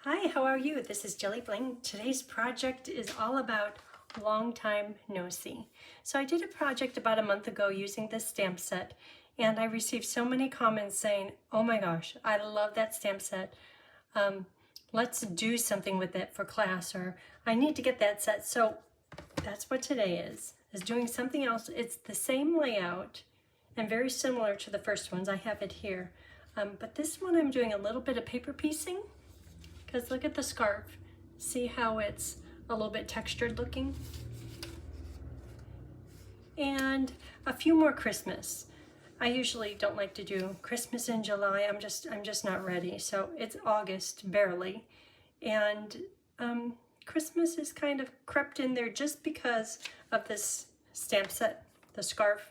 Hi, how are you? This is JilliBling. Today's project is all about long time no see. So I did a project about a month ago using this stamp set, and I received so many comments saying, oh my gosh, I love that stamp set. Let's do something with it for class, or I need to get that set. So that's what today is doing something else. It's the same layout and very similar to the first ones. I have it here. But this one I'm doing a little bit of paper piecing. Because look at the scarf. See how it's a little bit textured looking? And a few more Christmas. I usually don't like to do Christmas in July. I'm just not ready. So it's August, barely. And Christmas is kind of crept in there just because of this stamp set, the scarf,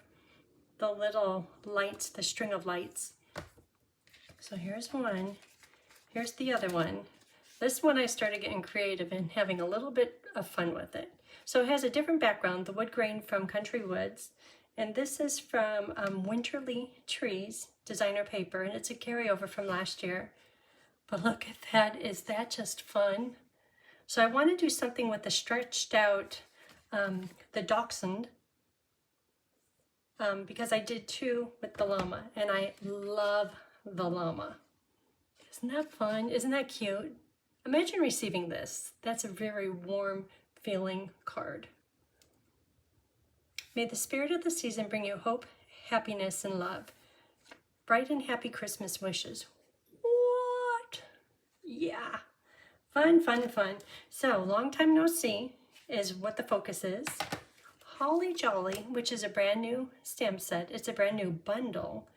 the little lights, the string of lights. So here's one. Here's the other one. This one I started getting creative and having a little bit of fun with it. So it has a different background, the wood grain from Country Woods. And this is from Winterly Trees designer paper, and it's a carryover from last year. But look at that, is that just fun? So I want to do something with the stretched out, the dachshund, because I did two with the llama, and I love the llama. Isn't that fun? Isn't that cute? Imagine receiving this. That's a very warm feeling card. May the spirit of the season bring you hope, happiness, and love. Bright and happy Christmas wishes. What? Yeah. Fun, fun, fun. So, long time no see is what the focus is. Holly Jolly, which is a brand new stamp set. It's a brand new bundle.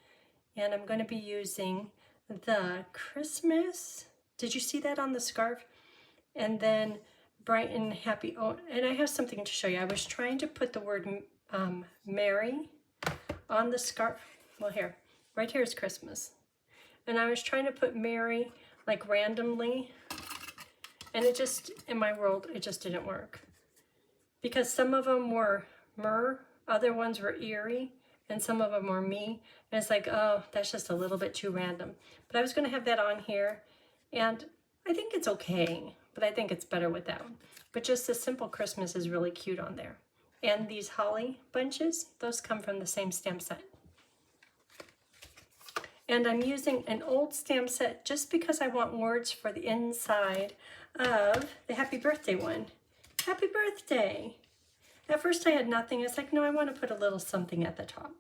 And I'm going to be using the Christmas. Did you see that on the scarf? And then bright and happy. Oh, and I have something to show you. I was trying to put the word Merry on the scarf. Well, here, right here is Christmas. And I was trying to put Merry like randomly. And it just, in my world, it just didn't work. Because some of them were myrrh, other ones were eerie, and some of them were me. And it's like, oh, that's just a little bit too random. But I was going to have that on here. And I think it's okay, but I think it's better without. But just a simple Christmas is really cute on there. And these holly bunches, those come from the same stamp set. And I'm using an old stamp set just because I want words for the inside of the happy birthday one. Happy birthday! At first I had nothing. It's like, no, I want to put a little something at the top.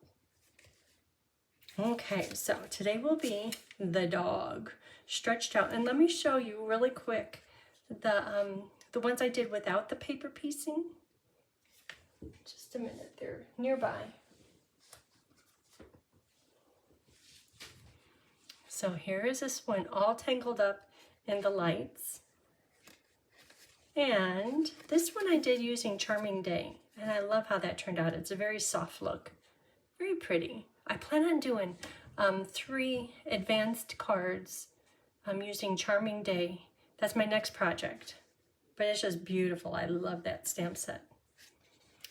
Okay, so today will be the dog stretched out. And let me show you really quick the ones I did without the paper piecing. Just a minute, they're nearby. So here is this one all tangled up in the lights. And this one I did using Charming Day. And I love how that turned out. It's a very soft look, very pretty. I plan on doing 3 advanced cards using Charming Day. That's my next project. But it's just beautiful. I love that stamp set.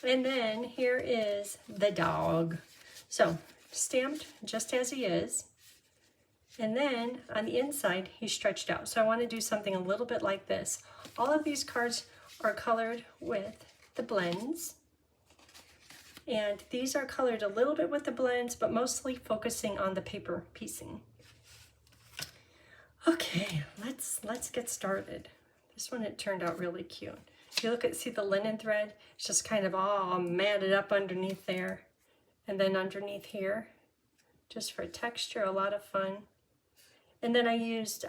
And then here is the dog. So stamped just as he is. And then on the inside, he's stretched out. So I want to do something a little bit like this. All of these cards are colored with the blends. And these are colored a little bit with the blends, but mostly focusing on the paper piecing. Okay, let's get started. This one, it turned out really cute. If you look at, see the linen thread? It's just kind of all matted up underneath there. And then underneath here, just for texture, a lot of fun. And then I used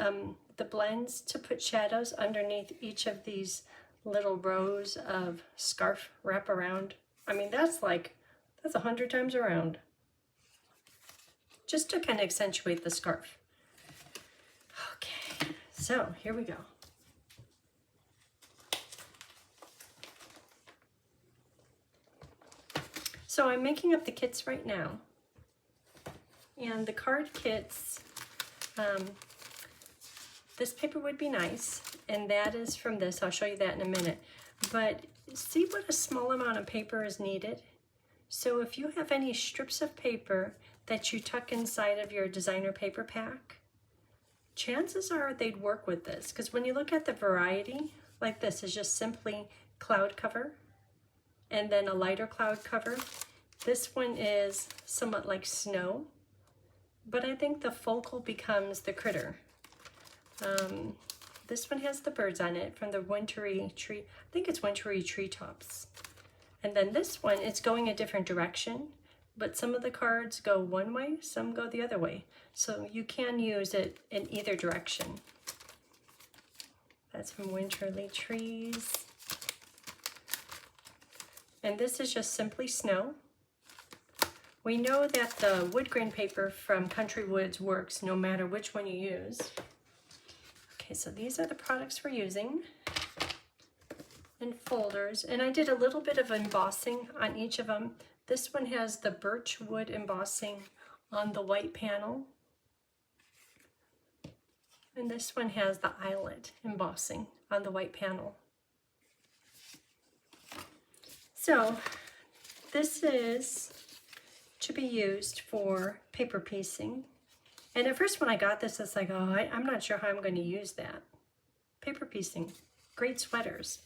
the blends to put shadows underneath each of these little rows of scarf wraparound. I mean, that's 100 times around. Just to kind of accentuate the scarf. Okay, so here we go. So I'm making up the kits right now. And the card kits, this paper would be nice, and that is from this. I'll show you that in a minute. But see what a small amount of paper is needed? So if you have any strips of paper that you tuck inside of your designer paper pack, chances are they'd work with this, because when you look at the variety, like this is just simply cloud cover and then a lighter cloud cover. This one is somewhat like snow, but I think the focal becomes the critter. This one has the birds on it from the wintry tree. I think it's wintry treetops. And then this one, it's going a different direction, but some of the cards go one way, some go the other way. So you can use it in either direction. That's from Winterly Trees. And this is just simply snow. We know that the wood grain paper from Country Woods works no matter which one you use. Okay, so these are the products we're using in folders. And I did a little bit of embossing on each of them. This one has the birch wood embossing on the white panel. And this one has the eyelet embossing on the white panel. So this is to be used for paper piecing. And at first when I got this, it's like, oh, I'm not sure how I'm going to use that. Paper piecing, great sweaters.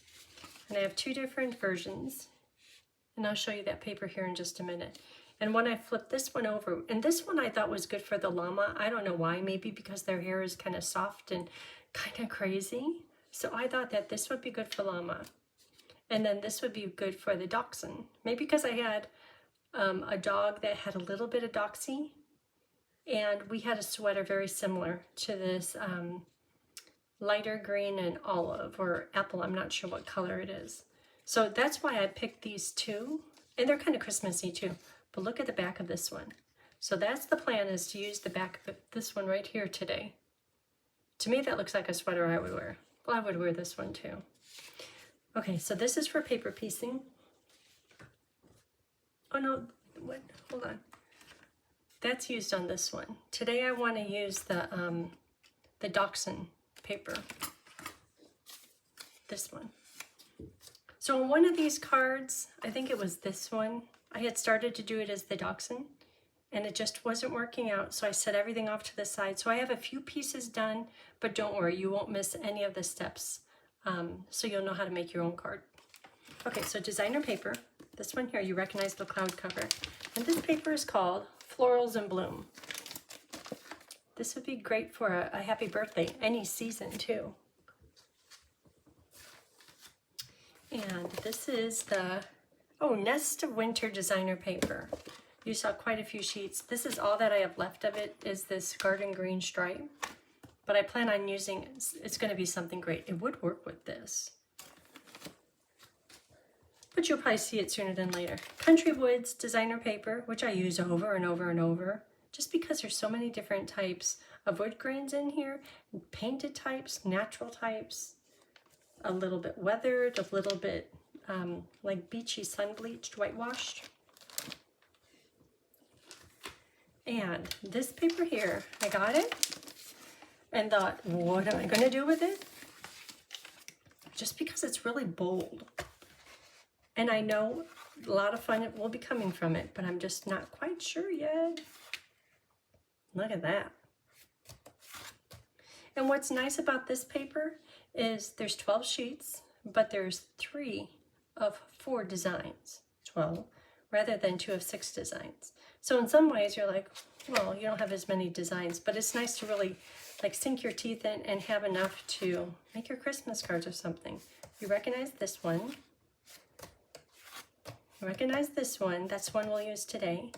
And I have two different versions. And I'll show you that paper here in just a minute. And when I flipped this one over, and this one I thought was good for the llama. I don't know why, maybe because their hair is kind of soft and kind of crazy. So I thought that this would be good for llama. And then this would be good for the dachshund. Maybe because I had a dog that had a little bit of doxy. And we had a sweater very similar to this lighter green and olive or apple. I'm not sure what color it is. So that's why I picked these two. And they're kind of Christmassy too. But look at the back of this one. So that's the plan, is to use the back of this one right here today. To me, that looks like a sweater I would wear. Well, I would wear this one too. Okay, so this is for paper piecing. Oh no, what? Hold on. That's used on this one. Today I want to use the dachshund paper. This one. So on one of these cards, I think it was this one, I had started to do it as the dachshund, and it just wasn't working out, so I set everything off to the side. So I have a few pieces done, but don't worry, you won't miss any of the steps, so you'll know how to make your own card. Okay, so designer paper. This one here, you recognize the cloud cover. And this paper is called Florals in Bloom. This would be great for a happy birthday, any season too. And this is the, Nest of Winter designer paper. You saw quite a few sheets. This is all that I have left of it, is this garden green stripe. But I plan on using, it's going to be something great. It would work with this. But you'll probably see it sooner than later. Country Woods designer paper, which I use over and over and over, just because there's so many different types of wood grains in here, painted types, natural types, a little bit weathered, a little bit like beachy sun bleached, whitewashed. And this paper here, I got it and thought, what am I going to do with it? Just because it's really bold. And I know a lot of fun will be coming from it, but I'm just not quite sure yet. Look at that. And what's nice about this paper is there's 12 sheets, but there's 3 of 4 designs, 12, rather than 2 of 6 designs. So in some ways you're like, well, you don't have as many designs, but it's nice to really like sink your teeth in and have enough to make your Christmas cards or something. You recognize this one. Recognize this one. That's one we'll use today.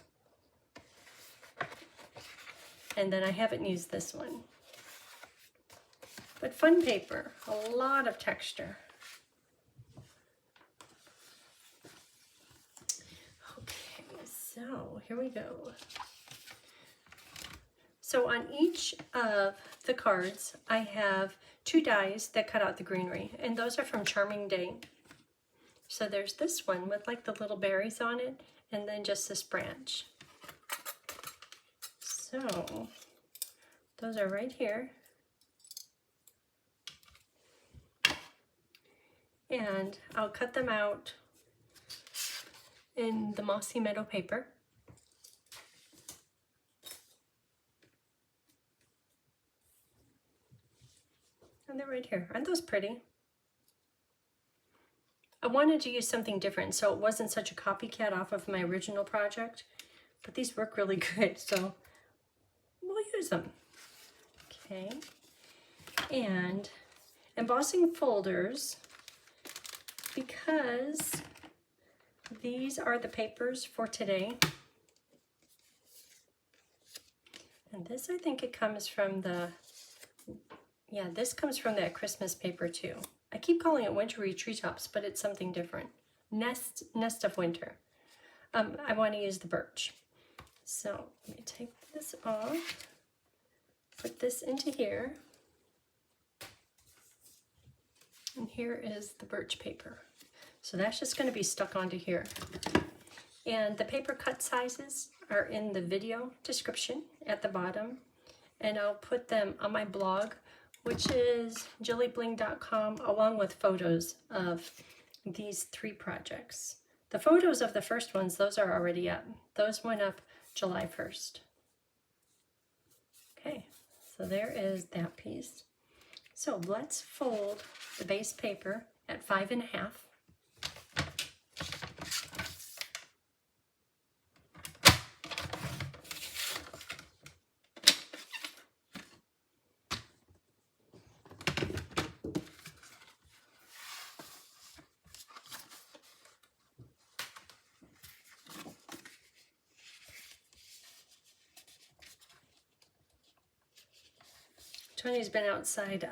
And then I haven't used this one. But fun paper, a lot of texture. Okay, so here we go. So on each of the cards, I have 2 dies that cut out the greenery, and those are from Charming Day. So there's this one with like the little berries on it, and then just this branch. So those are right here. And I'll cut them out in the Mossy Meadow paper. they're right here. Aren't those pretty? I wanted to use something different so it wasn't such a copycat off of my original project, but these work really good, so we'll use them. Okay, and embossing folders, because these are the papers for today. And this, I think it comes from the, yeah, this comes from that Christmas paper too. I keep calling it Wintry Treetops, but it's something different. Nest of Winter. I want to use the birch. So let me take this off, put this into here. And here is the birch paper. So that's just going to be stuck onto here. And the paper cut sizes are in the video description at the bottom. And I'll put them on my blog, which is JilliBling.com, along with photos of these 3 projects. The photos of the first ones, those are already up. Those went up July 1st. Okay, so there is that piece. So let's fold the base paper at 5.5. Tony's been outside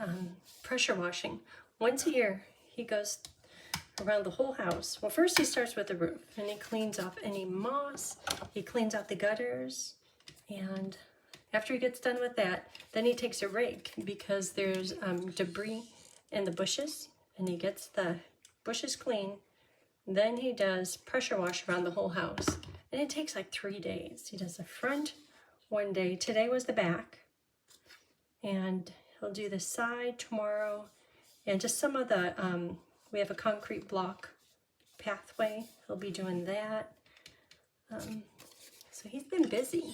pressure washing. Once a year, he goes around the whole house. Well, first he starts with the roof, and he cleans off any moss, he cleans out the gutters, and after he gets done with that, then he takes a rake because there's debris in the bushes, and he gets the bushes clean. Then he does pressure wash around the whole house, and it takes like 3 days. He does the front one day. Today was the back. And he'll do the side tomorrow, and just some of the, we have a concrete block pathway. He'll be doing that. So he's been busy.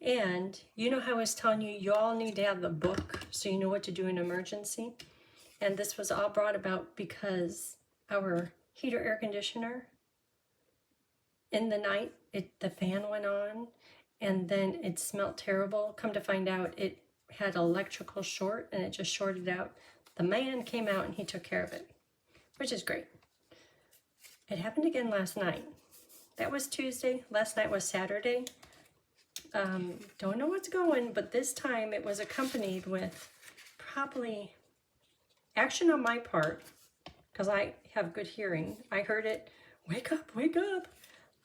And you know how I was telling you, you all need to have the book so you know what to do in emergency. And this was all brought about because our heater air conditioner, in the night, the fan went on. And then it smelled terrible. Come to find out, it had electrical short and it just shorted out. The man came out and he took care of it, which is great. It happened again last night. That was Tuesday. Last night was Saturday. Don't know what's going, but this time it was accompanied with probably action on my part, because I have good hearing. I heard it, wake up,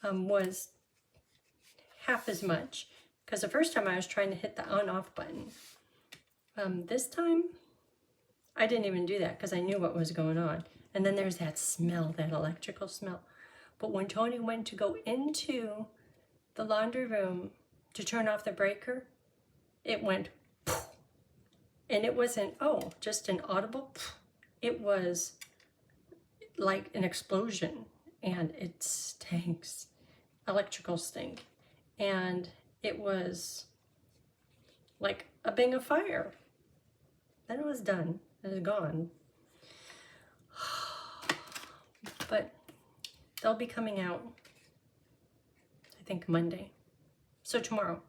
was half as much, because the first time I was trying to hit the on-off button. This time, I didn't even do that because I knew what was going on. And then there's that smell, that electrical smell. But when Tony went to go into the laundry room to turn off the breaker, it went poof. And it wasn't, oh, just an audible poof. It was like an explosion, and it stinks, electrical stink. And it was like a bang of fire. Then it was done. It was gone. But they'll be coming out, I think, Monday. So tomorrow.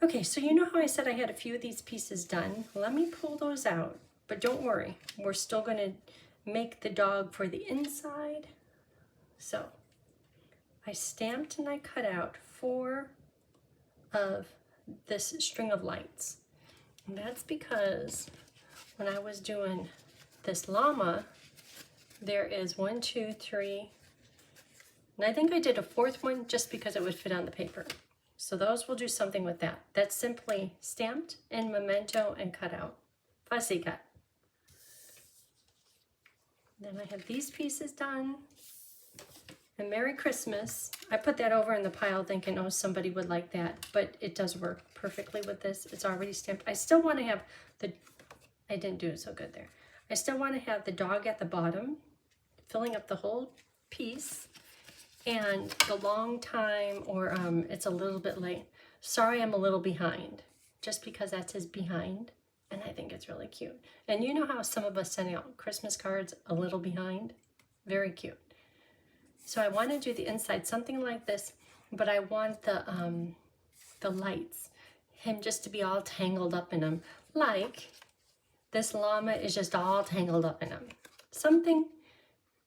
Okay, so you know how I said I had a few of these pieces done? Let me pull those out. But don't worry, we're still going to make the dog for the inside. So I stamped and I cut out 4 of this string of lights. And that's because when I was doing this llama, there is 1, 2, 3, and I think I did a 4th one just because it would fit on the paper. So those will do something with that. That's simply stamped in memento and cut out. Fussy cut. Then I have these pieces done. And Merry Christmas. I put that over in the pile thinking, oh, somebody would like that. But it does work perfectly with this. It's already stamped. I still want to have the, I didn't do it so good there. I still want to have the dog at the bottom, filling up the whole piece. And the long time, or it's a little bit late. Sorry, I'm a little behind. just because that's his behind, and I think it's really cute. And you know how some of us send out Christmas cards a little behind? Very cute. So I want to do the inside something like this, but I want the lights, him just to be all tangled up in them, like this llama is just all tangled up in them. Something,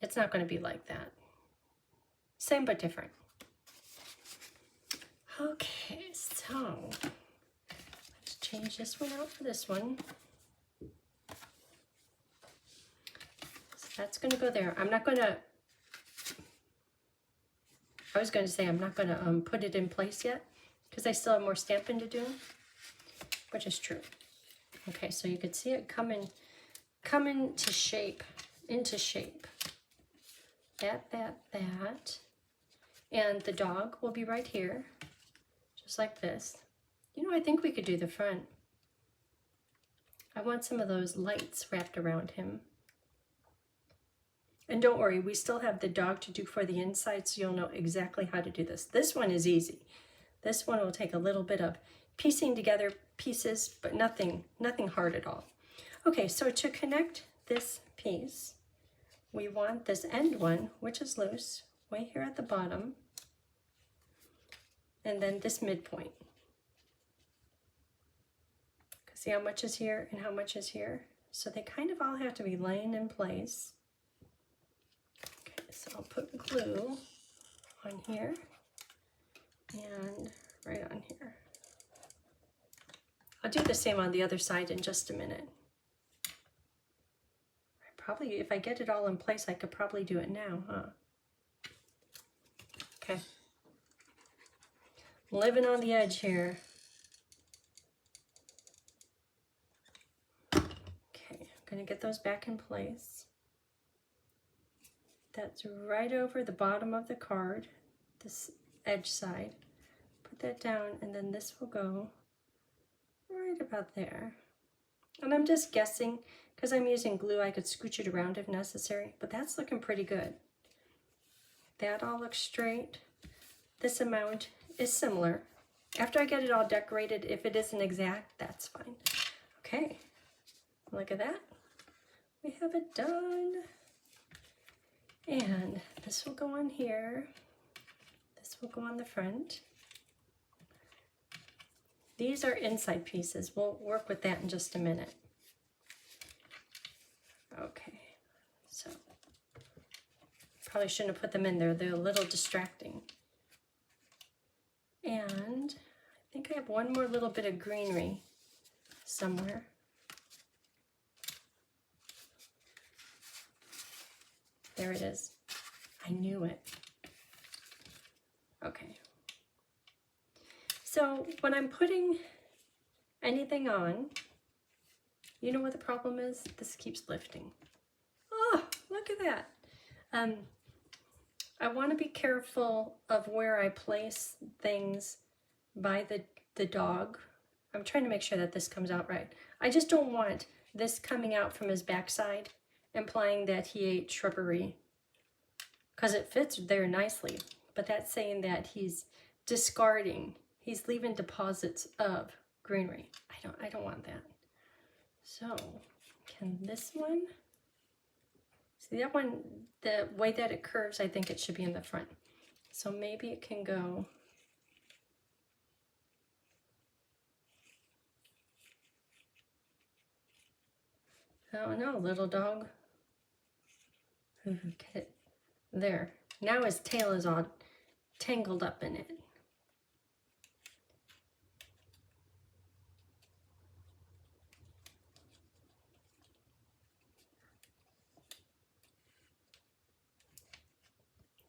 it's not going to be like that. Same but different. Okay, so let's change this one out for this one. So that's going to go there. I'm not going to, I was going to say I'm not going to put it in place yet because I still have more stamping to do, which is true. Okay, so you could see it coming to shape, into shape. That. And the dog will be right here, just like this. You know, I think we could do the front. I want some of those lights wrapped around him. And don't worry, we still have the dog to do for the inside, so you'll know exactly how to do this. This one is easy. This one will take a little bit of piecing together pieces, but nothing hard at all. Okay, so to connect this piece, we want this end one, which is loose, way here at the bottom, and then this midpoint. See how much is here and how much is here? So they kind of all have to be laying in place. Okay, so I'll put glue on here and right on here. I'll do the same on the other side in just a minute. Probably, if I get it all in place, I could probably do it now, huh? Okay. Living on the edge here. Okay, I'm gonna get those back in place. That's right over the bottom of the card, this edge side. Put that down, and then this will go right about there. And I'm just guessing, because I'm using glue, I could scooch it around if necessary, but that's looking pretty good. That all looks straight. This amount is similar. After I get it all decorated, if it isn't exact, that's fine. Okay, look at that. We have it done. And this will go on here. This will go on the front. These are inside pieces. We'll work with that in just a minute. Okay, so probably shouldn't have put them in there. They're a little distracting. And I think I have one more little bit of greenery somewhere. There it is. I knew it. Okay. So when I'm putting anything on, you know what the problem is? This keeps lifting. Oh, look at that. I want to be careful of where I place things by the dog. I'm trying to make sure that this comes out right. I just don't want this coming out from his backside, implying that he ate shrubbery, because it fits there nicely, but that's saying that he's discarding. He's leaving deposits of greenery. I don't want that. So, can this one, see that one, the way that it curves, I think it should be in the front. So maybe it can go oh no, little dog. Get it. There. Now his tail is all tangled up in it.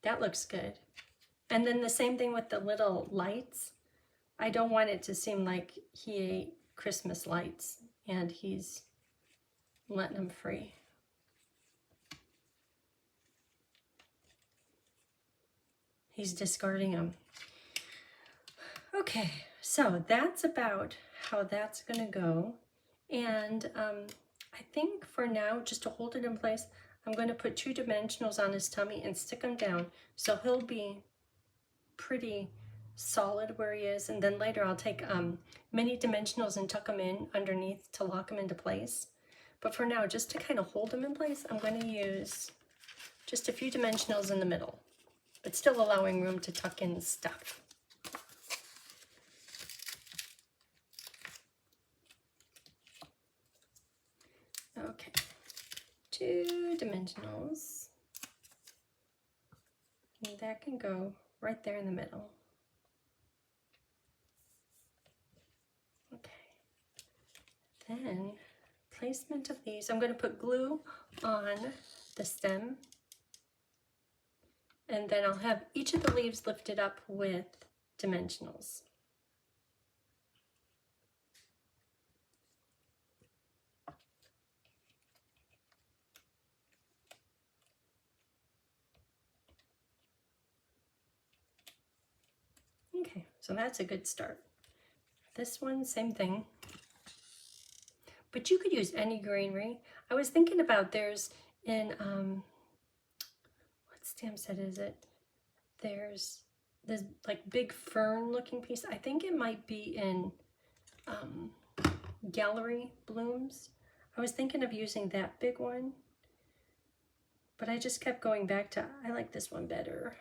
That looks good. And then the same thing with the little lights. I don't want it to seem like he ate Christmas lights and he's letting them free. He's discarding them. Okay, so that's about how that's gonna go. And I think for now, just to hold it in place, I'm going to put 2 dimensionals on his tummy and stick them down, so he'll be pretty solid where he is, and then later I'll take mini dimensionals and tuck them in underneath to lock them into place. But for now, just to kind of hold them in place, I'm going to use just a few dimensionals in the middle, but still allowing room to tuck in stuff. Okay, 2 dimensionals, and that can go right there in the middle. Okay, then placement of these, I'm going to put glue on the stem, and then I'll have each of the leaves lifted up with dimensionals. Okay, so that's a good start. This one, same thing. But you could use any greenery. I was thinking about there's in, what stamp set is it? There's this like big fern looking piece. I think it might be in Gallery Blooms. I was thinking of using that big one, but I just kept going back to, I like this one better.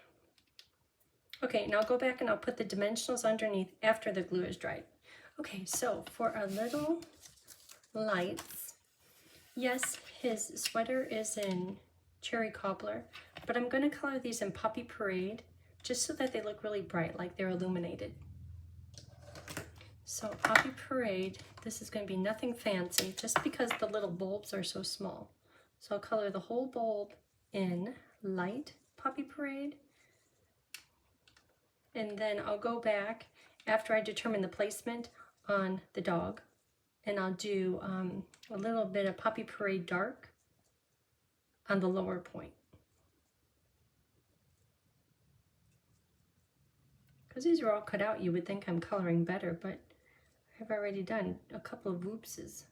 Okay, now I'll go back and I'll put the dimensionals underneath after the glue is dried. Okay, so for our little lights, yes, his sweater is in Cherry Cobbler, but I'm going to color these in Poppy Parade just so that they look really bright, like they're illuminated. So Poppy Parade, this is going to be nothing fancy, just because the little bulbs are so small. So I'll color the whole bulb in light Poppy Parade, and then I'll go back after I determine the placement on the dog, and I'll do a little bit of Poppy Parade dark on the lower point. Because these are all cut out, you would think I'm coloring better, but I've already done a couple of whoopses.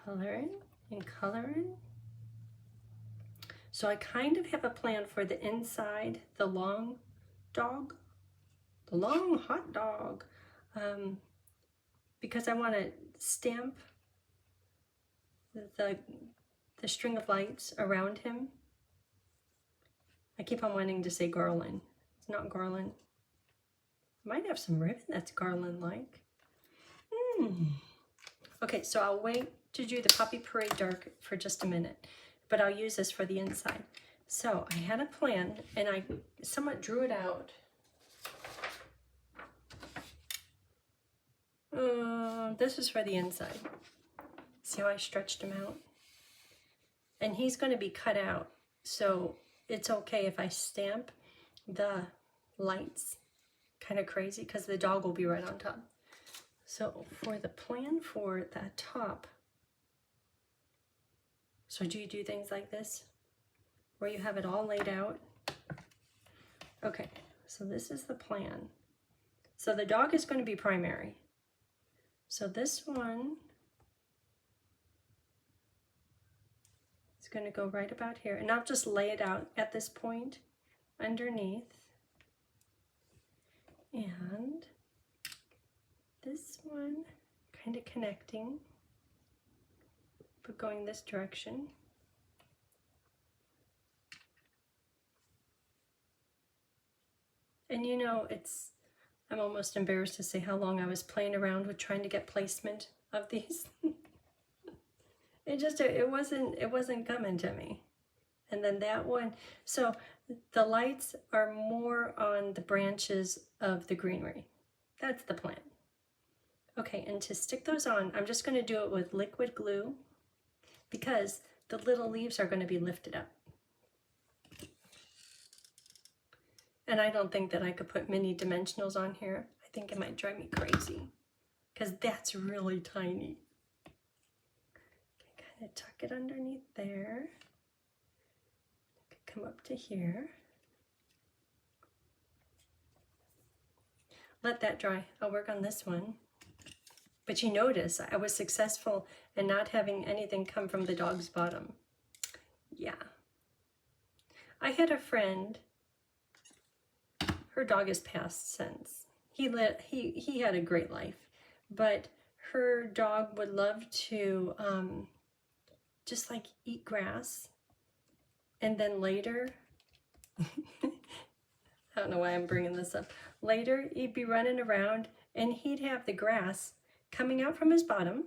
Coloring and coloring. So I kind of have a plan for the inside, the long dog, the long hot dog, because I want to stamp the string of lights around him. I keep on wanting to say garland. It's not garland. Might have some ribbon that's garland-like. Okay, so I'll wait to do the Poppy Parade dark for just a minute, but I'll use this for the inside. So I had a plan, and I somewhat drew it out. This is for the inside. See how I stretched him out? And he's going to be cut out, so it's okay if I stamp the lights kind of crazy, because the dog will be right on top. So for the plan for that top, so do you do things like this, where you have it all laid out? Okay, so this is the plan. So the dog is going to be primary. So this one is going to go right about here, and I'll just lay it out at this point underneath. And this one kind of connecting, but going this direction. And you know, I'm almost embarrassed to say how long I was playing around with trying to get placement of these. It wasn't coming to me. And then that one, so the lights are more on the branches of the greenery. That's the plan. Okay, and to stick those on, I'm just going to do it with liquid glue, because the little leaves are going to be lifted up. And I don't think that I could put mini dimensionals on here. I think it might drive me crazy, because that's really tiny. Okay, kind of tuck it underneath there. Come up to here. let that dry. I'll work on this one. But you notice I was successful in not having anything come from the dog's bottom. Yeah. I had a friend, her dog has passed since. He had a great life, but her dog would love to just like eat grass, and then later, I don't know why I'm bringing this up, later he'd be running around and he'd have the grass coming out from his bottom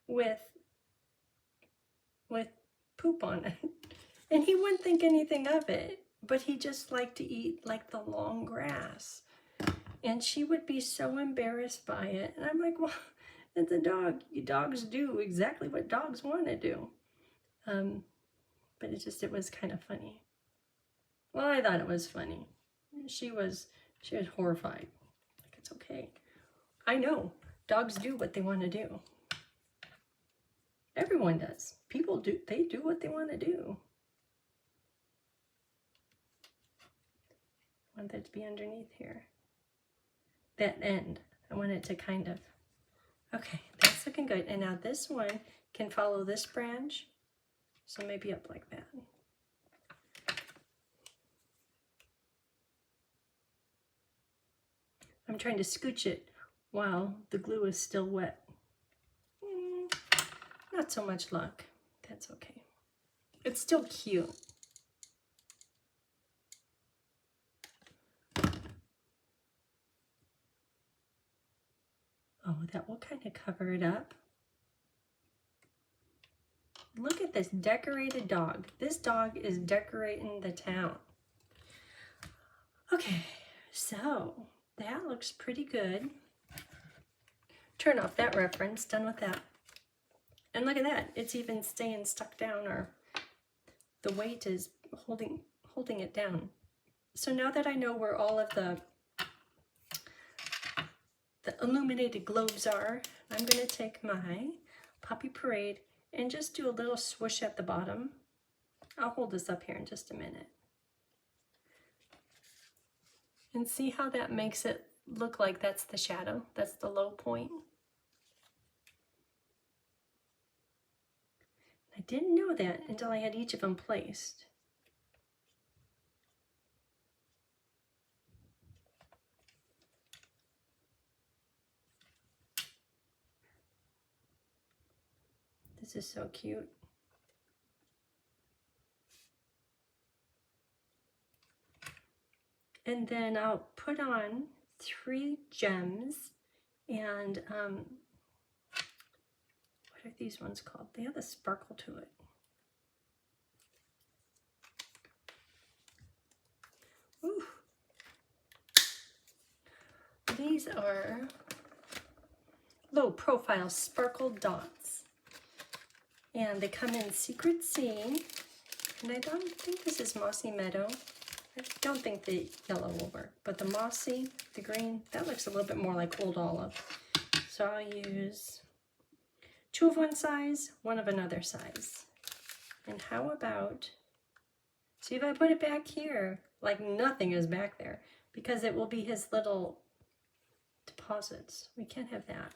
with poop on it. And he wouldn't think anything of it, but he just liked to eat like the long grass. And she would be so embarrassed by it. And I'm like, well, it's a dog. Dogs do exactly what dogs want to do. But it was kind of funny. Well, I thought it was funny. She was horrified. Like, it's okay. I know. Dogs do what they want to do. Everyone does. People do. They do what they want to do. I want that to be underneath here. That end. I want it to kind of... Okay, that's looking good. And now this one can follow this branch. So maybe up like that. I'm trying to scooch it while the glue is still wet. Not so much luck. That's okay. It's still cute. Oh, that will kind of cover it up. Look at this decorated dog. This dog is decorating the town. Okay, so that looks pretty good. Turn off that reference, done with that. And look at that, it's even staying stuck down, or the weight is holding it down. So now that I know where all of the illuminated globes are, I'm going to take my Poppy Parade and just do a little swoosh at the bottom. I'll hold this up here in just a minute. And see how that makes it look like that's the shadow, that's the low point. I didn't know that until I had each of them placed. This is so cute. And then I'll put on 3 gems, and what are these ones called? They have a sparkle to it. Ooh. These are low profile sparkle dots. And they come in Secret Sea. And I don't think this is Mossy Meadow. I don't think the yellow will work. But the Mossy, the green, that looks a little bit more like Old Olive. So I'll use 2 of one size, 1 of another size. And how about, see if I put it back here, like nothing is back there, because it will be his little deposits. We can't have that.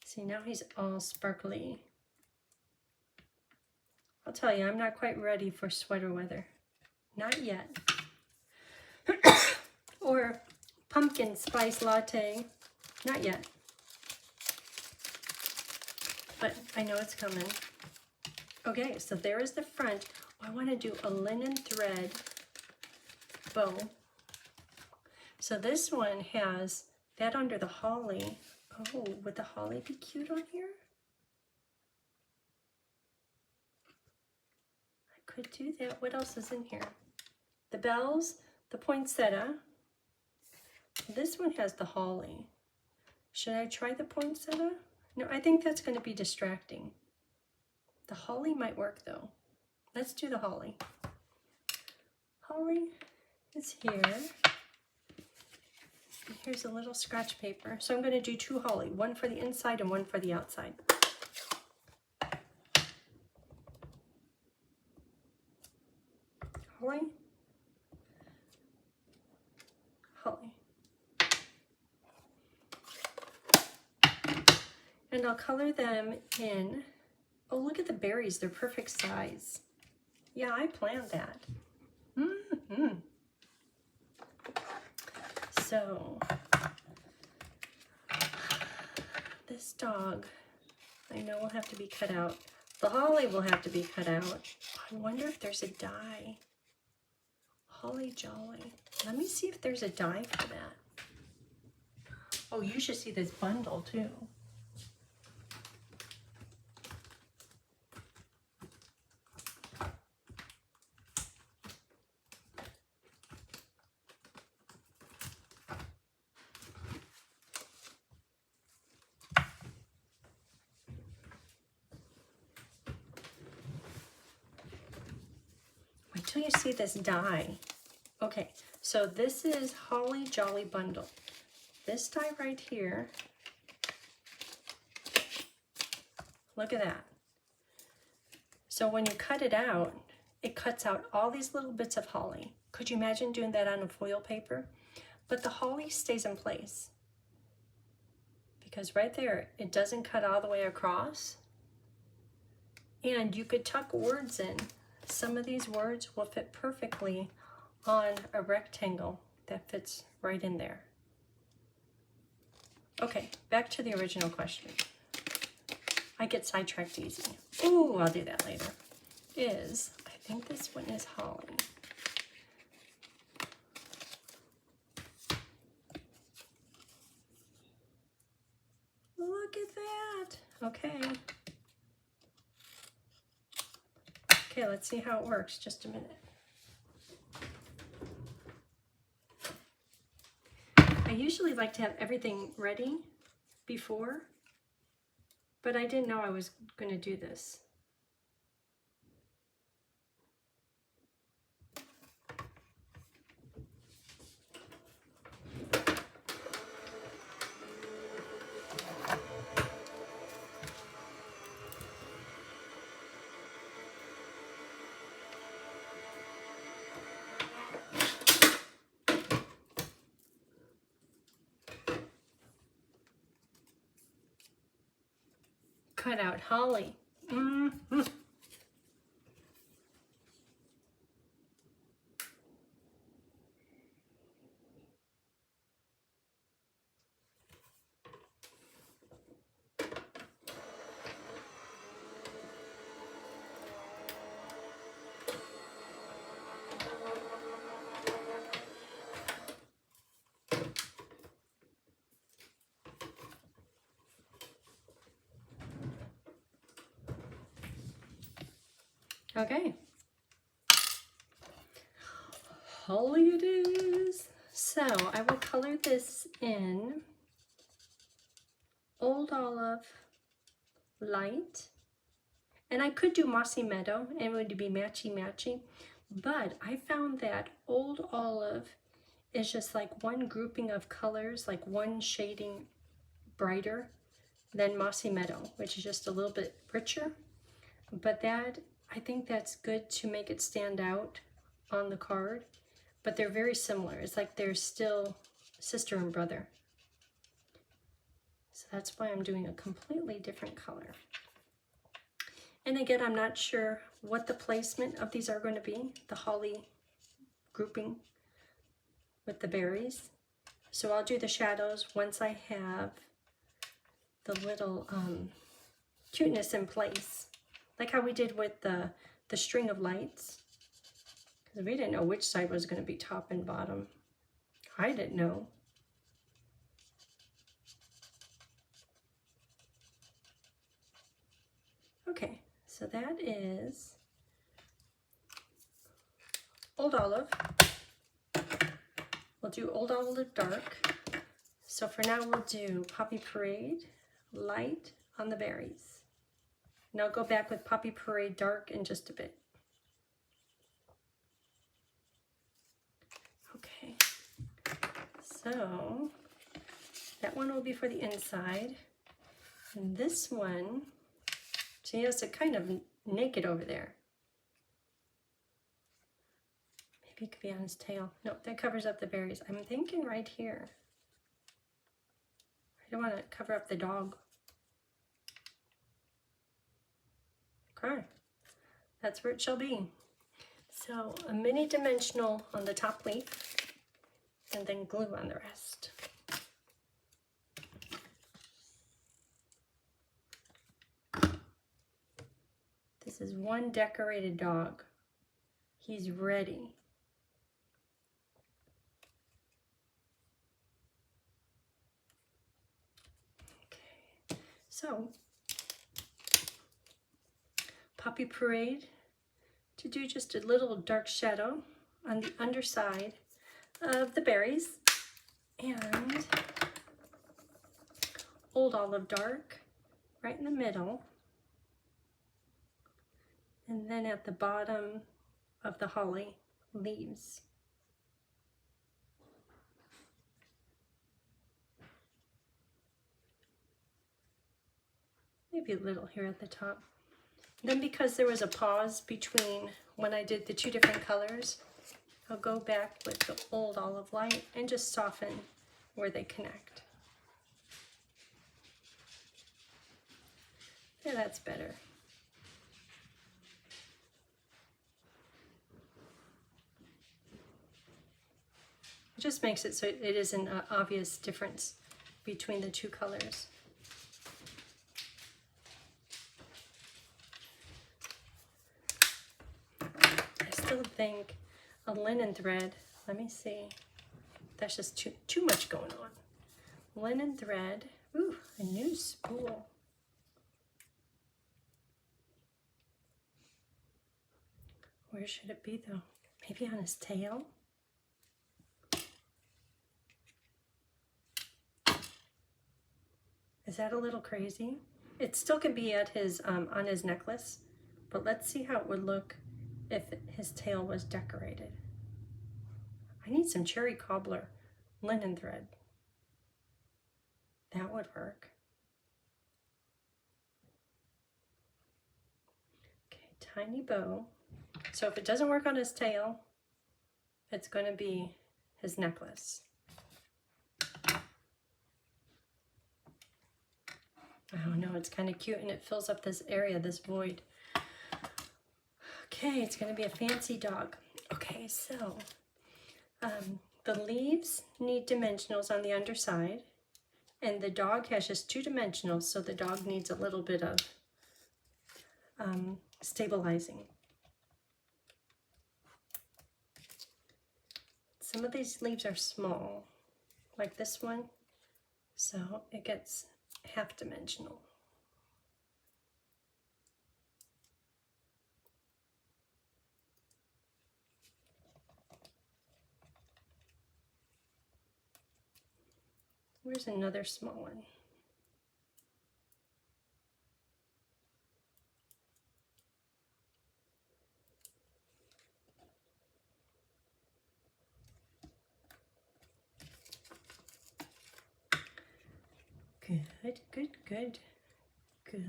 See, now he's all sparkly. I'll tell you, I'm not quite ready for sweater weather. Not yet. Or pumpkin spice latte. Not yet. But I know it's coming. Okay, so there is the front. Oh, I want to do a linen thread bow. So this one has that under the holly. Oh, would the holly be cute on here? I could do that. What else is in here? The bells, the poinsettia. This one has the holly. Should I try the poinsettia? No, I think that's going to be distracting. The holly might work though. Let's do the holly. Holly is here. Here's a little scratch paper. So I'm going to do 2 holly, 1 for the inside and 1 for the outside. holly. And I'll color them in, oh, look at the berries, they're perfect size. Yeah, I planned that. So, this dog, I know will have to be cut out. The holly will have to be cut out. I wonder if there's a die. Holly Jolly. Let me see if there's a die for that. Oh, you should see this bundle too. Wait till you see this die. Okay, so this is Holly Jolly Bundle. This die right here, look at that. So when you cut it out, it cuts out all these little bits of holly. Could you imagine doing that on a foil paper? But the holly stays in place. Because right there, it doesn't cut all the way across. And you could tuck words in. Some of these words will fit perfectly on a rectangle that fits right in there. Okay, back to the original question. I get sidetracked easy. Ooh, I'll do that later. I think this one is holly. Look at that. Okay. Okay, let's see how it works. Just a minute. I usually like to have everything ready before, but I didn't know I was going to do this. Cut out holly. Okay. Holly it is. So I will color this in Old Olive Light. And I could do Mossy Meadow and it would be matchy-matchy. But I found that Old Olive is just like one grouping of colors, like one shading brighter than Mossy Meadow, which is just a little bit richer. But that, I think that's good to make it stand out on the card. But they're very similar. It's like they're still sister and brother. So that's why I'm doing a completely different color. And again, I'm not sure what the placement of these are going to be, the holly grouping with the berries. So I'll do the shadows once I have the little cuteness in place. Like how we did with the string of lights. Because we didn't know which side was going to be top and bottom. I didn't know. Okay, so that is Old Olive. We'll do Old Olive Dark. So for now we'll do Poppy Parade Light on the berries. And I'll go back with Poppy Parade Dark in just a bit. Okay, so that one will be for the inside. And this one, see, it's kind of naked over there. Maybe it could be on his tail. No, that covers up the berries. I'm thinking right here. I don't want to cover up the dog. Okay, that's where it shall be. So a mini dimensional on the top leaf and then glue on the rest. This is one decorated dog. He's ready. Okay, so Puppy Parade to do just a little dark shadow on the underside of the berries, and Old Olive Dark right in the middle, and then at the bottom of the holly leaves. Maybe a little here at the top. Then because there was a pause between when I did the two different colors, I'll go back with the Old Olive Light and just soften where they connect. Yeah, that's better. It just makes it so it isn't an obvious difference between the two colors. I still think a linen thread, let me see, that's just too much going on. Linen thread, ooh, a new spool. Where should it be though? Maybe on his tail? Is that a little crazy? It still could be at his on his necklace, but let's see how it would look if his tail was decorated. I need some cherry cobbler linen thread. That would work. Okay, tiny bow. So if it doesn't work on his tail, it's going to be his necklace. Oh no, it's kind of cute and it fills up this area, this void. Okay, it's going to be a fancy dog. Okay, so the leaves need dimensionals on the underside, and the dog has just two dimensionals, so the dog needs a little bit of stabilizing. Some of these leaves are small, like this one, so it gets half dimensional. Where's another small one? Good, good, good, good.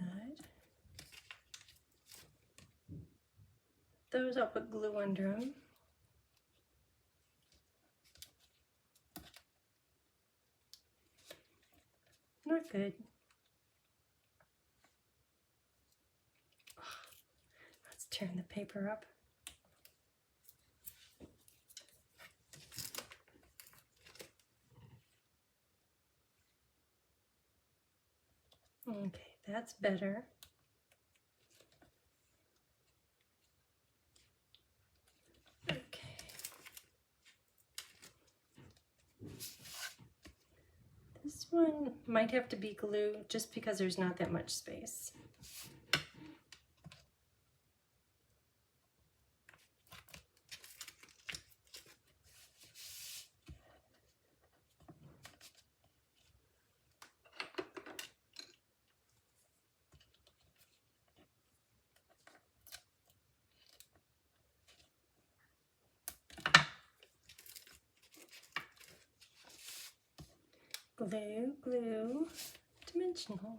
Those I'll put glue under them. Not good. Let's turn the paper up. Okay, that's better. Okay. This one might have to be glue just because there's not that much space. Glue, glue, dimensional.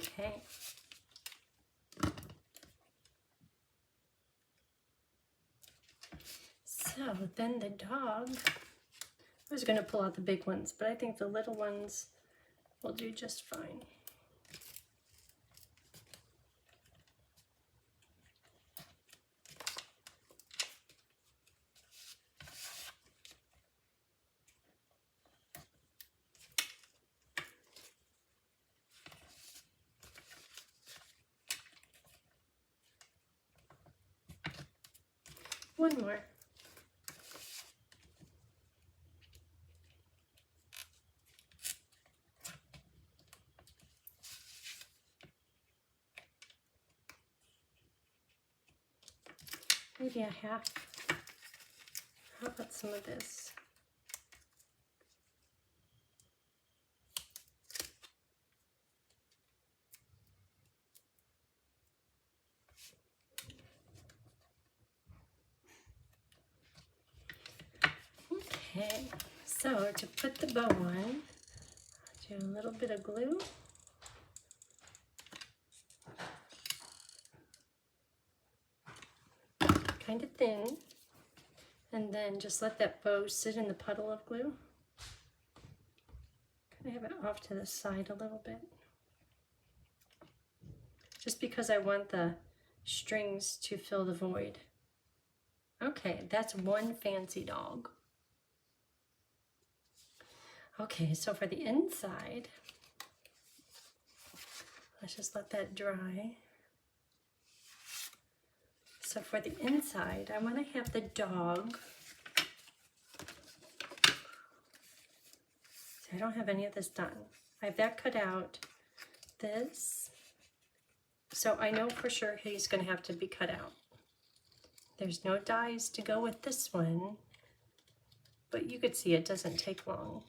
Okay. So then the dog, I was going to pull out the big ones, but I think the little ones will do just fine. One more. Maybe a half. How about some of this? Okay, so to put the bow on, I'll do a little bit of glue. Kind of thin, and then just let that bow sit in the puddle of glue. Kind of have it off to the side a little bit, just because I want the strings to fill the void. Okay, that's one fancy dog. Okay, so for the inside, let's just let that dry. So for the inside, I want to have the dog. See, I don't have any of this done. I have that cut out. This. So I know for sure he's going to have to be cut out. There's no dies to go with this one, but you could see it doesn't take long.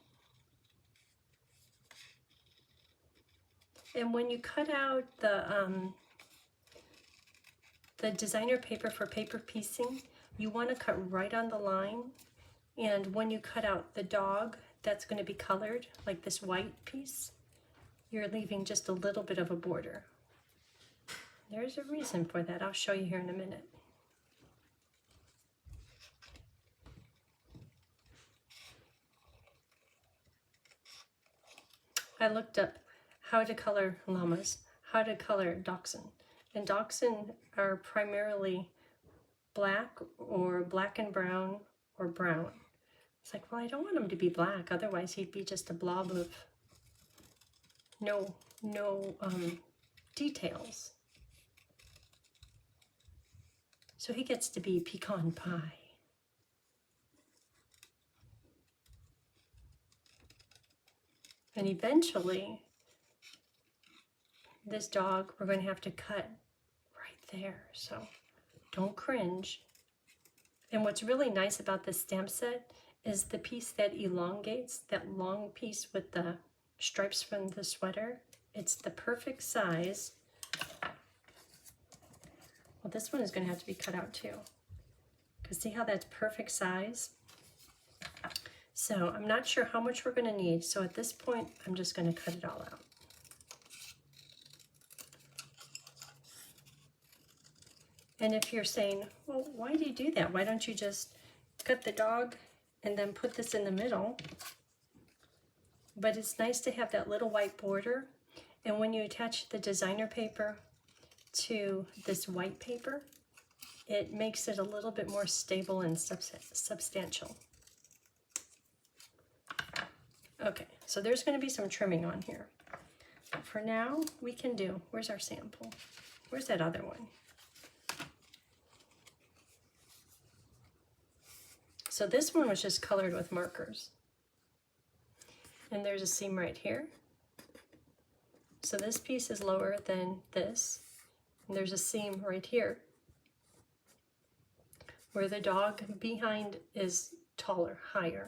And when you cut out the designer paper for paper piecing, you want to cut right on the line. And when you cut out the dog that's going to be colored, like this white piece, you're leaving just a little bit of a border. There's a reason for that. I'll show you here in a minute. I looked up how to color llamas, how to color dachshund. And dachshund are primarily black or black and brown or brown. It's like, well, I don't want him to be black, otherwise he'd be just a blob of no details. So he gets to be pecan pie. And eventually, this dog, we're going to have to cut right there. So don't cringe. And what's really nice about this stamp set is the piece that elongates, that long piece with the stripes from the sweater. It's the perfect size. Well, this one is going to have to be cut out too. Because see how that's perfect size? So I'm not sure how much we're going to need. So at this point, I'm just going to cut it all out. And if you're saying, well, why do you do that? Why don't you just cut the dog and then put this in the middle? But it's nice to have that little white border. And when you attach the designer paper to this white paper, it makes it a little bit more stable and substantial. Okay, so there's going to be some trimming on here. But for now, we can do, where's our sample? Where's that other one? So this one was just colored with markers. And there's a seam right here. So this piece is lower than this. And there's a seam right here where the dog behind is taller, higher.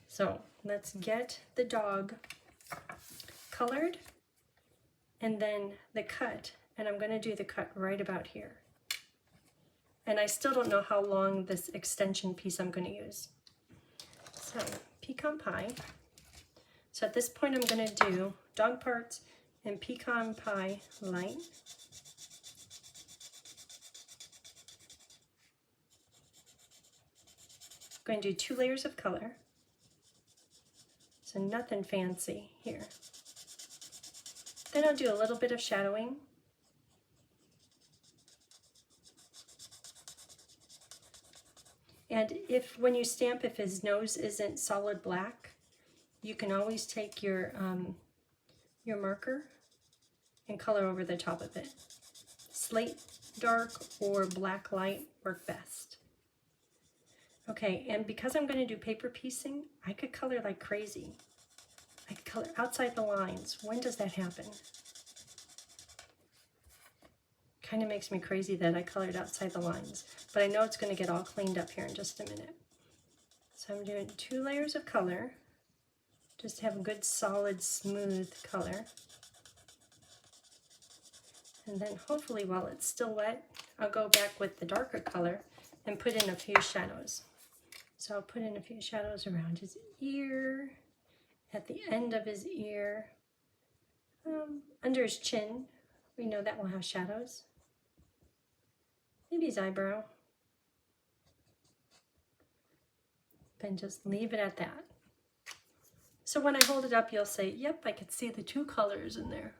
So let's get the dog colored and then the cut. And I'm going to do the cut right about here. And I still don't know how long this extension piece I'm going to use. So, pecan pie. So at this point I'm going to do dog parts and Pecan Pie Light. I'm going to do 2 layers of color. So nothing fancy here. Then I'll do a little bit of shadowing. And if, when you stamp, if his nose isn't solid black, you can always take your marker and color over the top of it. Slate dark or black light work best. Okay, and because I'm going to do paper piecing, I could color like crazy. I could color outside the lines. When does that happen? Kind of makes me crazy that I colored outside the lines, but I know it's going to get all cleaned up here in just a minute. So I'm doing 2 layers of color, just to have a good solid smooth color. And then hopefully while it's still wet, I'll go back with the darker color and put in a few shadows. So I'll put in a few shadows around his ear, at the end of his ear, under his chin. We know that will have shadows. Maybe his eyebrow. Then just leave it at that. So when I hold it up, you'll say, yep, I could see the 2 colors in there.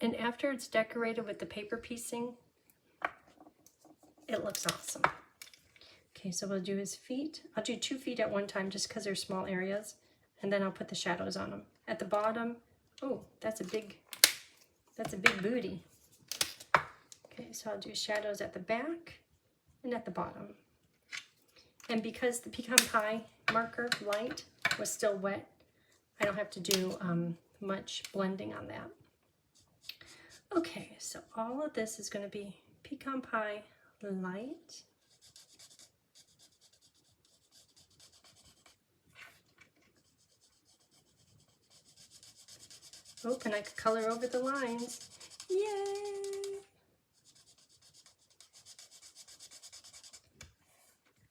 And after it's decorated with the paper piecing, it looks awesome. Okay, so we'll do his feet. I'll do 2 feet at one time just because they're small areas, and then I'll put the shadows on them. At the bottom, oh, that's a big booty. Okay, so I'll do shadows at the back and at the bottom. And because the Pecan Pie marker light was still wet, I don't have to do much blending on that. Okay, so all of this is going to be Pecan Pie light. Oh, and I could color over the lines. Yay!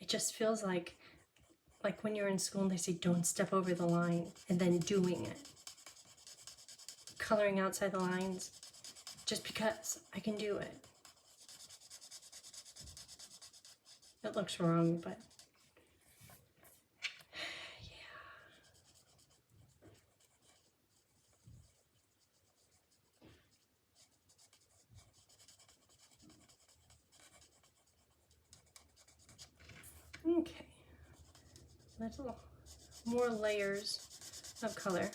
It just feels like when you're in school and they say don't step over the line, and then doing it. Coloring outside the lines just because I can do it. It looks wrong, but yeah. Okay. Little more layers of color.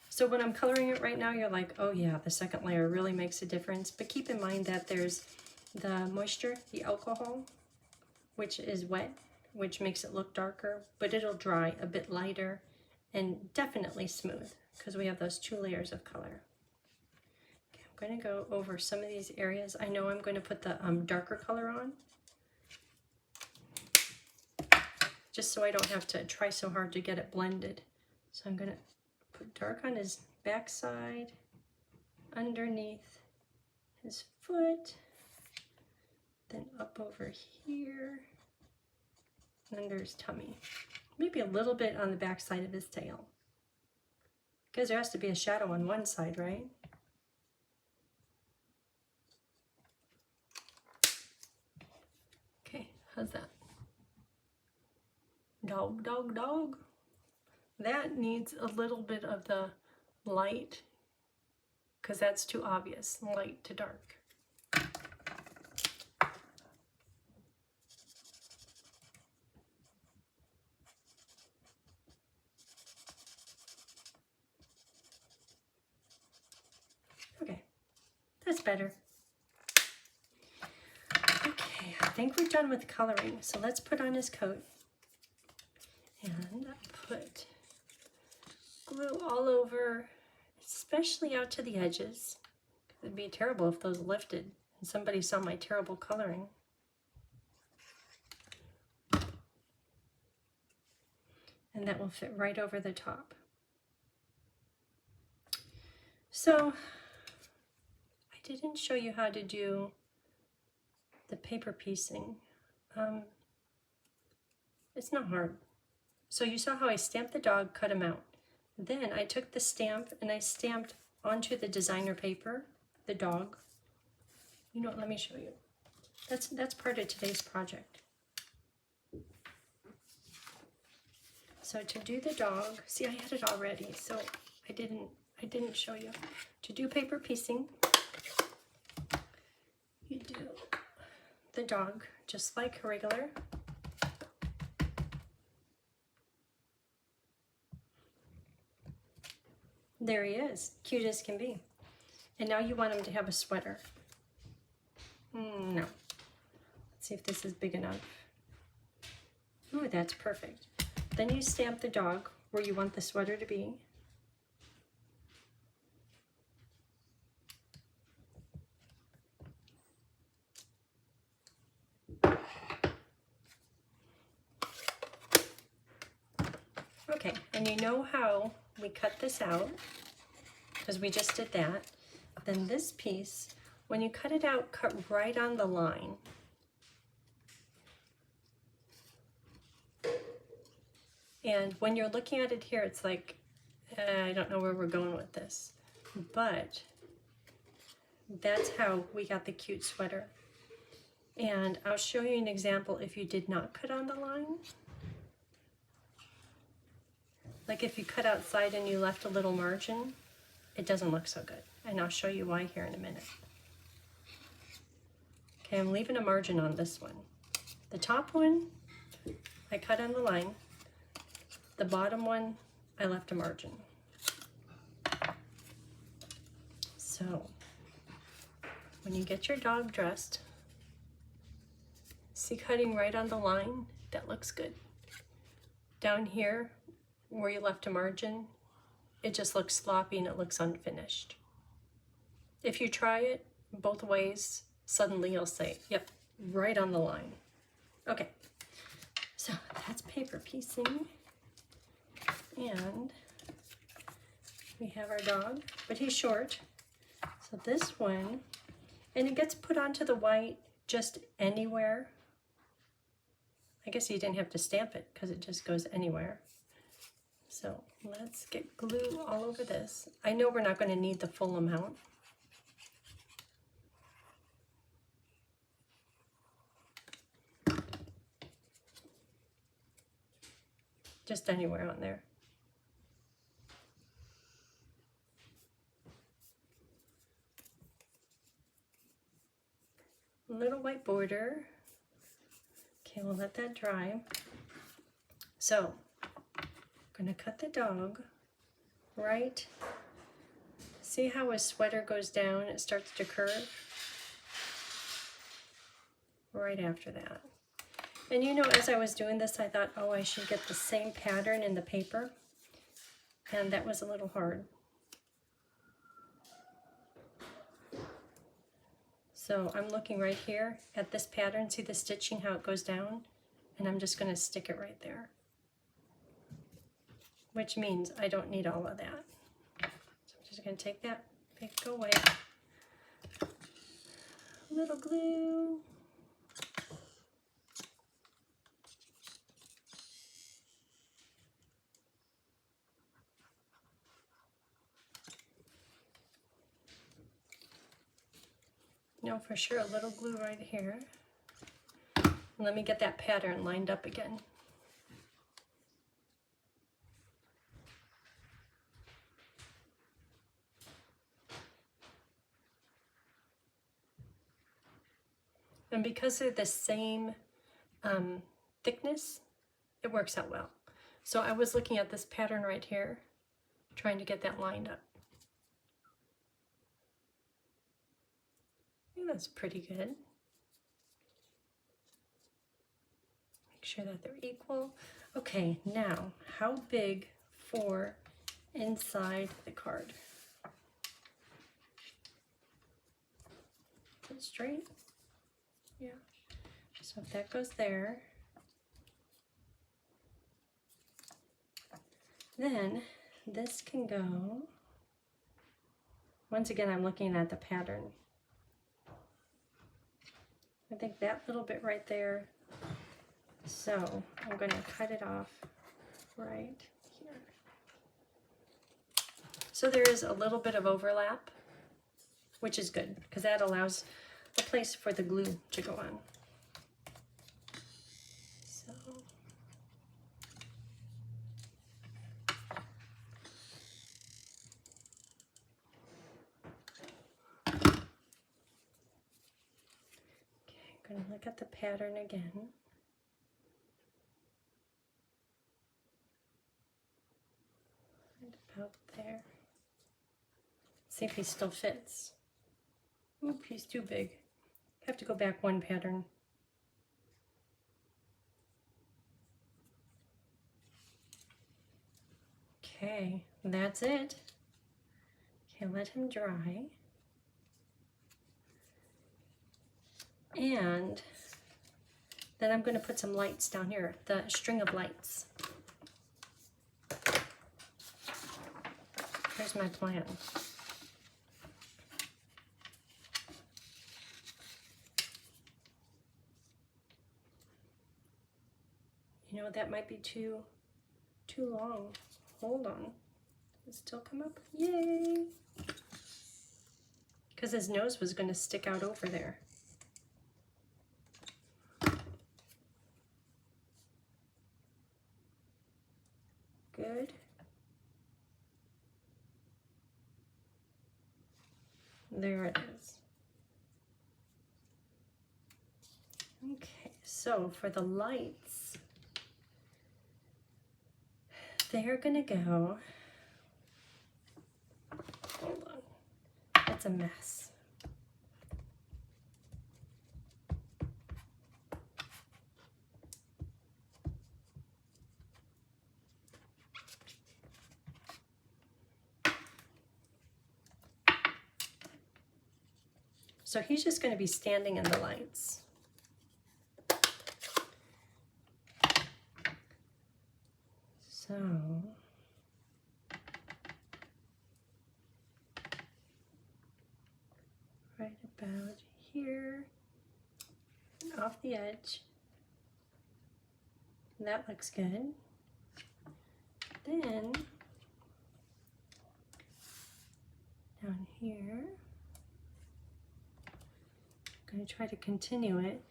So when I'm coloring it right now, you're like, oh yeah, the second layer really makes a difference. But keep in mind that there's the moisture, the alcohol, which is wet, which makes it look darker, but it'll dry a bit lighter and definitely smooth because we have those 2 layers of color. Okay, I'm going to go over some of these areas. I know I'm going to put the darker color on, just so I don't have to try so hard to get it blended. So I'm going to put dark on his backside, underneath his foot, then up over here, and under his tummy. Maybe a little bit on the backside of his tail. Because there has to be a shadow on one side, right? Okay, how's that? Dog, dog, dog. That needs a little bit of the light because that's too obvious, light to dark. Okay, that's better. Okay, I think we're done with coloring, so let's put on his coat. And put glue all over, especially out to the edges. It'd be terrible if those lifted and somebody saw my terrible coloring. And that will fit right over the top. So, I didn't show you how to do the paper piecing. It's not hard. So you saw how I stamped the dog, cut him out. Then I took the stamp and I stamped onto the designer paper, the dog. You know what, let me show you. That's part of today's project. So to do the dog, see I had it already, so I didn't show you. To do paper piecing, you do the dog just like regular. There he is, cute as can be. And now you want him to have a sweater. No. Let's see if this is big enough. Oh, that's perfect. Then you stamp the dog where you want the sweater to be. Okay, and you know how we cut this out, because we just did that. Then this piece, when you cut it out, cut right on the line. And when you're looking at it here, it's like, I don't know where we're going with this, but that's how we got the cute sweater. And I'll show you an example if you did not cut on the line. Like if you cut outside and you left a little margin, it doesn't look so good. And I'll show you why here in a minute. Okay, I'm leaving a margin on this one. The top one, I cut on the line. The bottom one, I left a margin. So, when you get your dog dressed, see cutting right on the line? That looks good. Down here, where you left a margin, it just looks sloppy and it looks unfinished. If you try it both ways, suddenly you'll say, yep, right on the line. Okay, so that's paper piecing. And we have our dog, but he's short. So this one, and it gets put onto the white just anywhere. I guess you didn't have to stamp it because it just goes anywhere. So let's get glue all over this. I know we're not going to need the full amount. Just anywhere on there. Little white border. Okay, we'll let that dry. So, I'm gonna cut the dog right. See how his sweater goes down, it starts to curve? Right after that. And you know, as I was doing this, I thought, oh, I should get the same pattern in the paper. And that was a little hard. So I'm looking right here at this pattern. See the stitching, how it goes down? And I'm just going to stick it right there. Which means I don't need all of that. So I'm just going to take that, make it go away. A little glue. No, for sure, a little glue right here. And let me get that pattern lined up again. And because they're the same thickness, it works out well. So I was looking at this pattern right here, trying to get that lined up. I think that's pretty good. Make sure that they're equal. Okay, now, how big for inside the card? Is it straight? Yeah. So if that goes there, then this can go, once again, I'm looking at the pattern. I think that little bit right there. So I'm going to cut it off right here. So there is a little bit of overlap, which is good because that allows a place for the glue to go on. So okay, I'm going to look at the pattern again. Right about there. See if he still fits. Oop, he's too big. Have to go back one pattern. Okay, that's it. Okay, let him dry. And then I'm going to put some lights down here, the string of lights. Here's my plan. You know, that might be too long. Hold on. Does it still come up? Yay! Because his nose was going to stick out over there. Good. There it is. Okay, so for the lights, they're gonna go, hold on, it's a mess. So he's just gonna be standing in the lights. So, right about here, off the edge. That looks good. Then, down here, I'm going to try to continue it.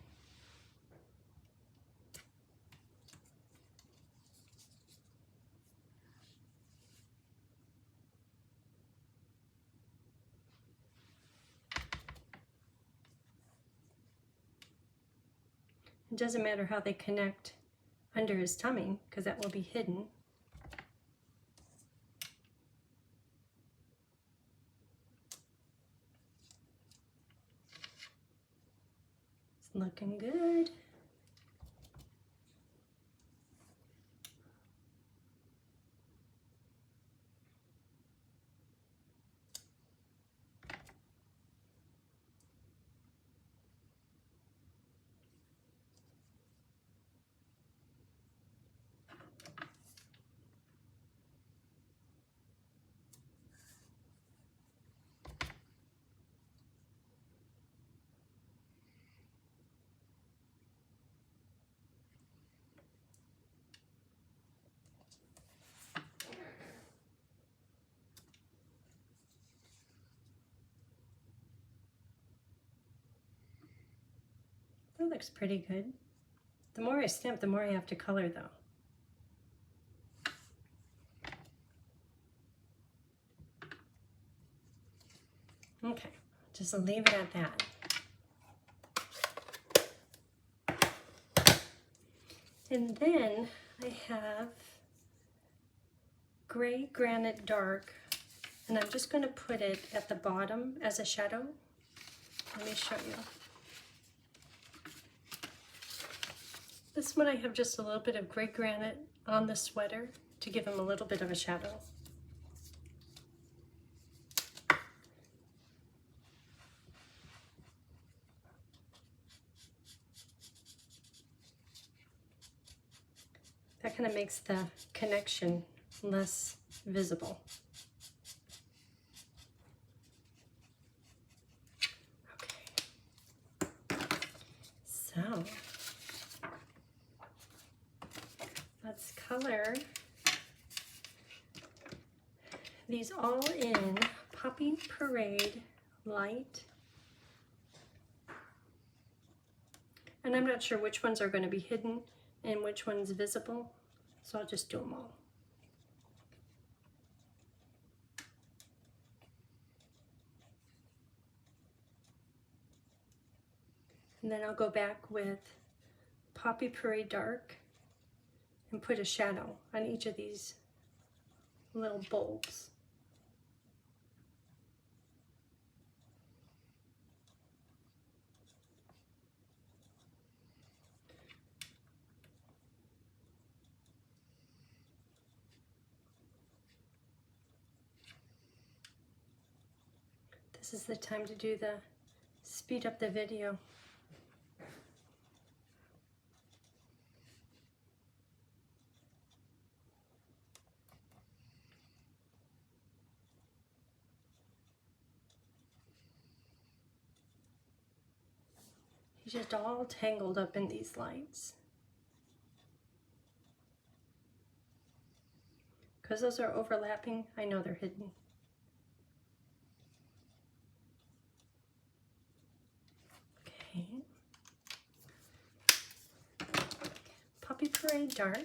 It doesn't matter how they connect under his tummy, because that will be hidden. It's looking good. That looks pretty good. The more I stamp, the more I have to color though. Okay, just leave it at that. And then I have gray granite dark, and I'm just going to put it at the bottom as a shadow. Let me show you. This one I have just a little bit of gray granite on the sweater to give him a little bit of a shadow. That kind of makes the connection less visible. Okay. So, let's color these all in Poppy Parade Light. And I'm not sure which ones are going to be hidden and which one's visible, so I'll just do them all. And then I'll go back with Poppy Parade Dark and put a shadow on each of these little bulbs. This is the time to do the speed up the video. He's just all tangled up in these lights. Because those are overlapping, I know they're hidden. Okay. Poppy Parade Dark.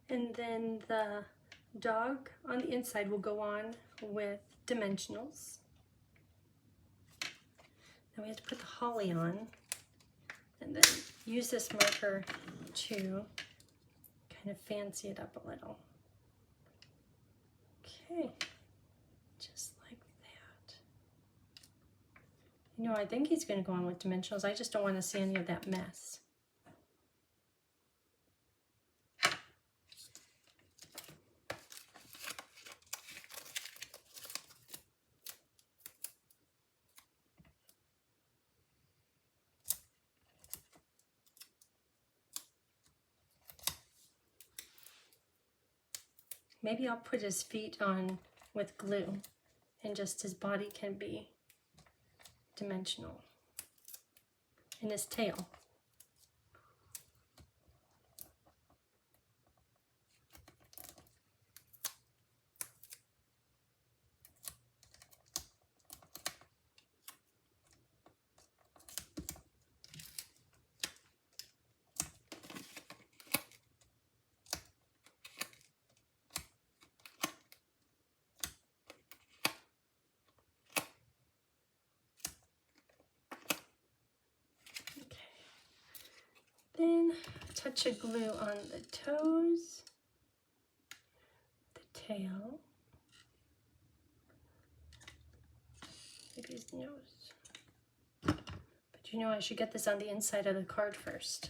And then the dog on the inside will go on with dimensionals. Then we have to put the holly on and then use this marker to kind of fancy it up a little. Okay, just like that. You know, I think he's going to go on with dimensionals. I just don't want to see any of that mess. Maybe I'll put his feet on with glue and just his body can be dimensional. And his tail. Then a touch of glue on the toes, the tail, maybe his nose. But you know I should get this on the inside of the card first.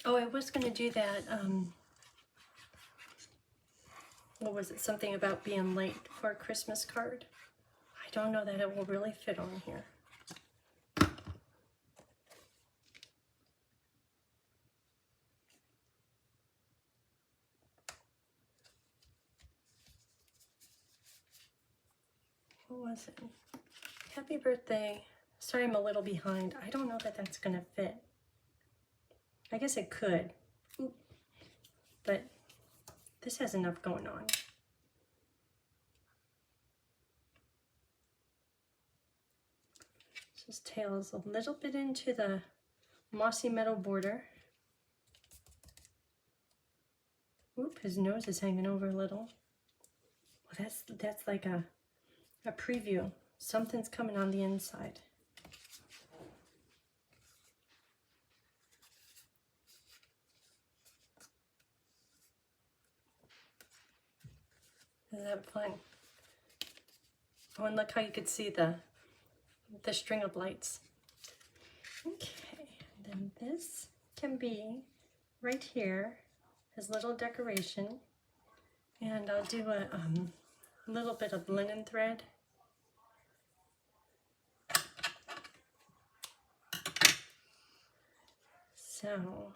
Oh, I was going to do that, what was it, something about being late for a Christmas card. I don't know that it will really fit on here. What was it? Happy birthday. Sorry, I'm a little behind. I don't know that that's going to fit. I guess it could. But this has enough going on. His tail is a little bit into the mossy metal border. Oop, his nose is hanging over a little. Well, that's like a preview. Something's coming on the inside. Isn't that fun? Oh, and look how you could see the string of lights. Okay, then this can be right here as little decoration. And I'll do a little bit of linen thread. So,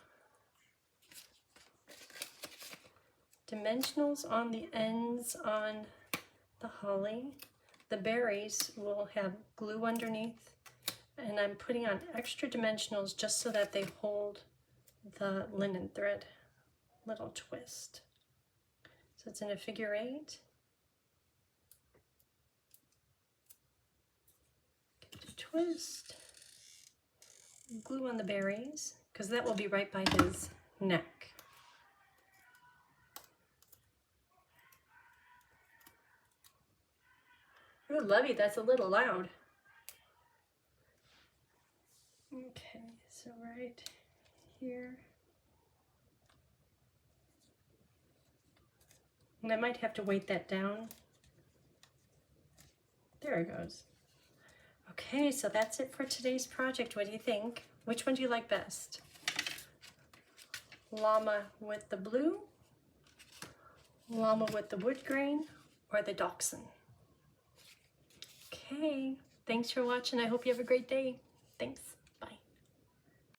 dimensionals on the ends on the holly. The berries will have glue underneath, and I'm putting on extra dimensionals just so that they hold the linen thread. Little twist. So it's in a figure 8. Get the twist. Glue on the berries, because that will be right by his neck. Oh, Lovey, that's a little loud. Okay, so right here. And I might have to weight that down. There it goes. Okay, so that's it for today's project. What do you think? Which one do you like best? Llama with the blue, llama with the wood grain, or the dachshund? Okay, thanks for watching. I hope you have a great day. Thanks.